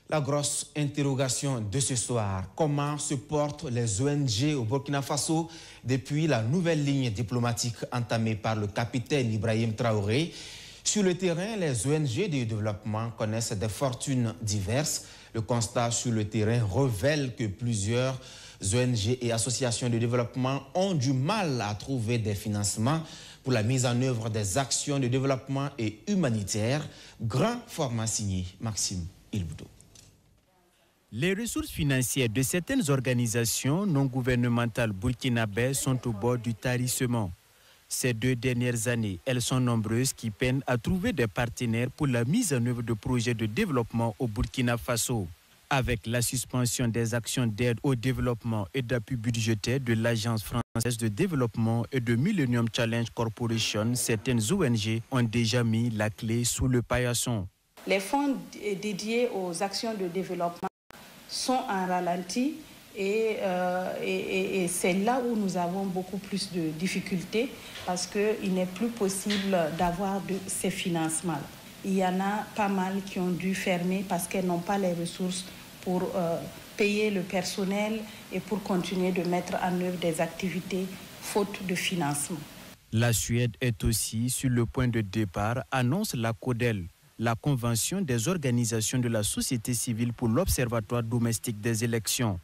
La grosse interrogation de ce soir, comment se portent les ONG au Burkina Faso depuis la nouvelle ligne diplomatique entamée par le capitaine Ibrahim Traoré? Sur le terrain, les ONG de développement connaissent des fortunes diverses. Le constat sur le terrain révèle que plusieurs ONG et associations de développement ont du mal à trouver des financements pour la mise en œuvre des actions de développement et humanitaire. Grand format signé Maxime Ilboudo. Les ressources financières de certaines organisations non gouvernementales burkinabées sont au bord du tarissement. Ces 2 dernières années, elles sont nombreuses qui peinent à trouver des partenaires pour la mise en œuvre de projets de développement au Burkina Faso. Avec la suspension des actions d'aide au développement et d'appui budgétaire de l'Agence française de développement et de Millennium Challenge Corporation, certaines ONG ont déjà mis la clé sous le paillasson. Les fonds dédiés aux actions de développement sont en ralenti et c'est là où nous avons beaucoup plus de difficultés parce qu'il n'est plus possible d'avoir ces financements. Il y en a pas mal qui ont dû fermer parce qu'elles n'ont pas les ressources pour payer le personnel et pour continuer de mettre en œuvre des activités faute de financement. La Suède est aussi sur le point de départ, annonce la CODEL, la Convention des organisations de la société civile pour l'Observatoire domestique des élections.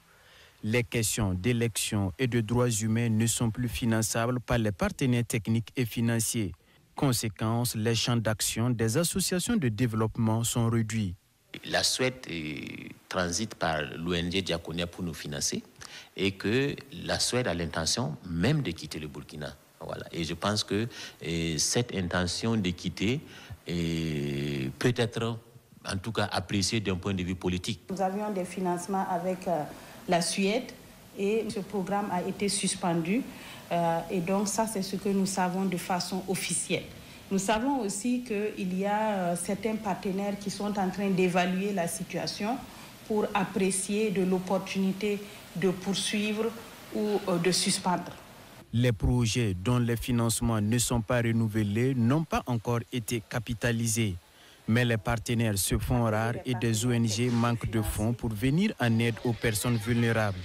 Les questions d'élections et de droits humains ne sont plus finançables par les partenaires techniques et financiers. Conséquence, les champs d'action des associations de développement sont réduits. La Suède transite par l'ONG Diaconia pour nous financer et que la Suède a l'intention même de quitter le Burkina. Voilà. Et je pense que cette intention de quitter peut être, en tout cas, appréciée d'un point de vue politique. Nous avions des financements avec la Suède et ce programme a été suspendu. Et donc ça, c'est ce que nous savons de façon officielle. Nous savons aussi qu'il y a certains partenaires qui sont en train d'évaluer la situation pour apprécier de l'opportunité de poursuivre ou de suspendre. Les projets dont les financements ne sont pas renouvelés n'ont pas encore été capitalisés. Mais les partenaires se font rares et des ONG manquent de fonds pour venir en aide aux personnes vulnérables.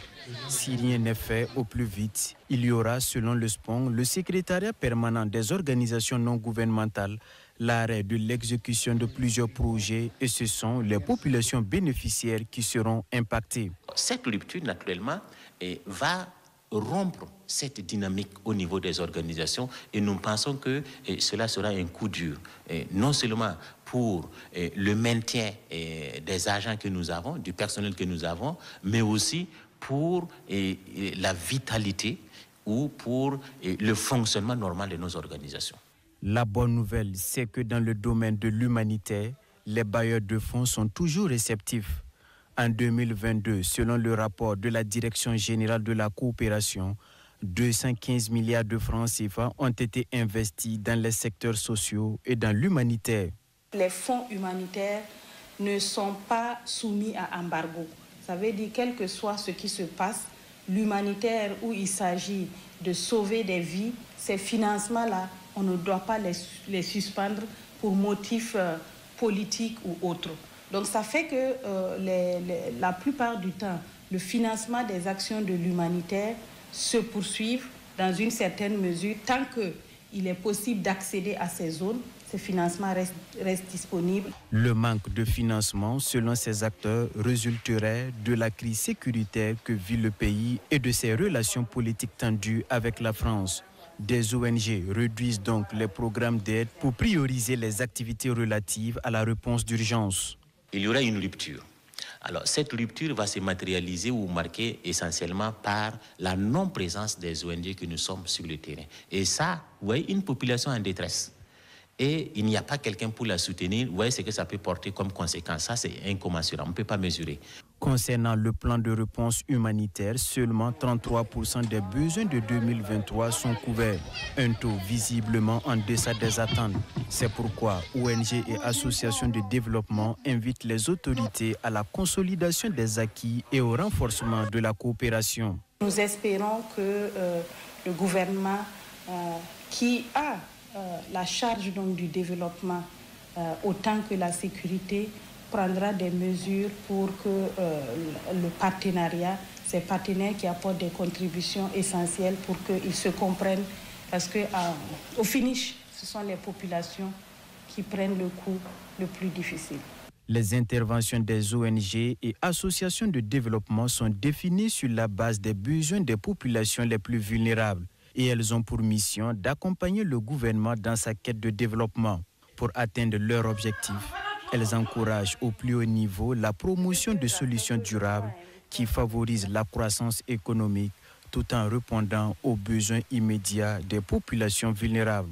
Si rien n'est fait au plus vite, il y aura, selon le SPON, le secrétariat permanent des organisations non gouvernementales, l'arrêt de l'exécution de plusieurs projets et ce sont les populations bénéficiaires qui seront impactées. Cette rupture, naturellement, va rompre cette dynamique au niveau des organisations et nous pensons que cela sera un coup dur, non seulement pour le maintien des agents que nous avons, du personnel que nous avons, mais aussi pour la vitalité ou pour le fonctionnement normal de nos organisations. La bonne nouvelle, c'est que dans le domaine de l'humanitaire, les bailleurs de fonds sont toujours réceptifs. En 2022, selon le rapport de la Direction générale de la coopération, 215 milliards de francs CFA ont été investis dans les secteurs sociaux et dans l'humanitaire. Les fonds humanitaires ne sont pas soumis à embargo. Ça veut dire, quel que soit ce qui se passe, l'humanitaire où il s'agit de sauver des vies, ces financements-là, on ne doit pas les suspendre pour motifs politiques ou autres. Donc ça fait que la plupart du temps, le financement des actions de l'humanitaire se poursuivent dans une certaine mesure. Tant qu'il est possible d'accéder à ces zones, ces financements restent disponibles. Le manque de financement, selon ces acteurs, résulterait de la crise sécuritaire que vit le pays et de ses relations politiques tendues avec la France. Des ONG réduisent donc les programmes d'aide pour prioriser les activités relatives à la réponse d'urgence. Il y aura une rupture. Alors, cette rupture va se matérialiser ou marquer essentiellement par la non-présence des ONG que nous sommes sur le terrain. Et ça, vous voyez, une population en détresse. Et il n'y a pas quelqu'un pour la soutenir. Vous voyez ce que ça peut porter comme conséquence. Ça, c'est incommensurable. On ne peut pas mesurer. Concernant le plan de réponse humanitaire, seulement 33% des besoins de 2023 sont couverts. Un taux visiblement en deçà des attentes. C'est pourquoi ONG et associations de développement invitent les autorités à la consolidation des acquis et au renforcement de la coopération. Nous espérons que le gouvernement qui a la charge donc, du développement autant que la sécurité prendra des mesures pour que le partenariat, ces partenaires qui apportent des contributions essentielles pour qu'ils se comprennent, parce qu'au finish, ce sont les populations qui prennent le coup le plus difficile. Les interventions des ONG et associations de développement sont définies sur la base des besoins des populations les plus vulnérables et elles ont pour mission d'accompagner le gouvernement dans sa quête de développement. Pour atteindre leur objectif, elles encouragent au plus haut niveau la promotion de solutions durables qui favorisent la croissance économique tout en répondant aux besoins immédiats des populations vulnérables.